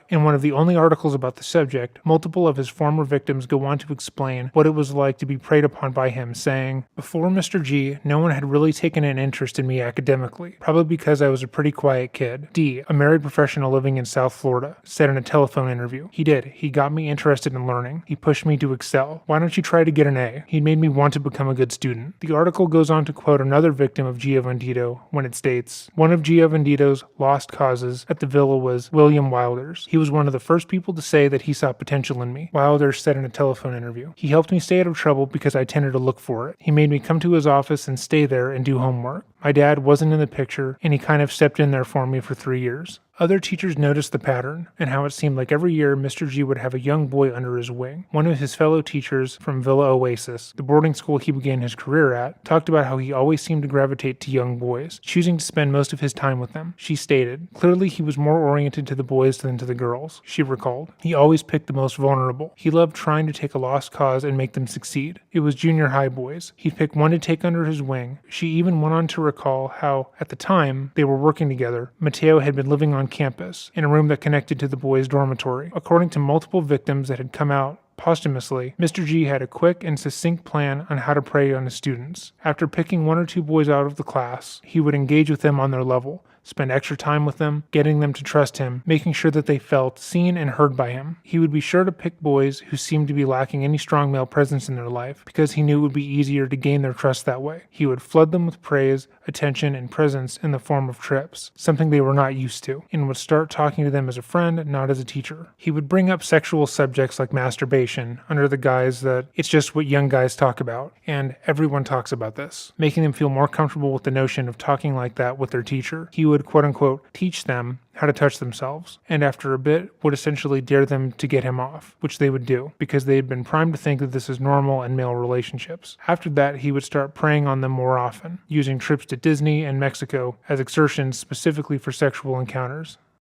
In one of the only articles about the subject, multiple of his former victims go on to explain what it was like to be preyed upon by him, saying, "Before Mr. G, no one had really taken an interest in me academically, probably because I was a pretty quiet kid." D, a married professional living in South Florida, said in a telephone interview, "He did. He got me interested in learning. He pushed me to excel. Why don't you try to get an A? He made me want to become a good student." The article goes on to quote another victim of Giovandito when it states, "One of Giovandito's lost causes at the villa was William Wilders. He was one of the first people to say that he saw potential in me," Wilders said in a telephone interview. "He helped me stay out of trouble because I tended to look for it. He made me come to his office and stay there and do homework. My dad wasn't in the picture, and he kind of stepped in there for me for 3 years." Other teachers noticed the pattern, and how it seemed like every year Mr. G would have a young boy under his wing. One of his fellow teachers from Villa Oasis, the boarding school he began his career at, talked about how he always seemed to gravitate to young boys, choosing to spend most of his time with them. She stated, "Clearly he was more oriented to the boys than to the girls," she recalled. "He always picked the most vulnerable. He loved trying to take a lost cause and make them succeed. It was junior high boys. He'd pick one to take under his wing." She even went on to recall how, at the time they were working together, Mateo had been living on campus, in a room that connected to the boys' dormitory. According to multiple victims that had come out posthumously, Mr. G had a quick and succinct plan on how to prey on his students. After picking one or two boys out of the class, he would engage with them on their level, spend extra time with them, getting them to trust him, making sure that they felt seen and heard by him. He would be sure to pick boys who seemed to be lacking any strong male presence in their life, because he knew it would be easier to gain their trust that way. He would flood them with praise, attention, and presence in the form of trips, something they were not used to, and would start talking to them as a friend, not as a teacher. He would bring up sexual subjects like masturbation under the guise that it's just what young guys talk about, and everyone talks about this, making them feel more comfortable with the notion of talking like that with their teacher. He would quote-unquote teach them how to touch themselves, and after a bit would essentially dare them to get him off, which they would do, because they had been primed to think that this is normal in male relationships. After that, he would start preying on them more often, using trips to Disney and Mexico as exertions specifically for sexual encounters.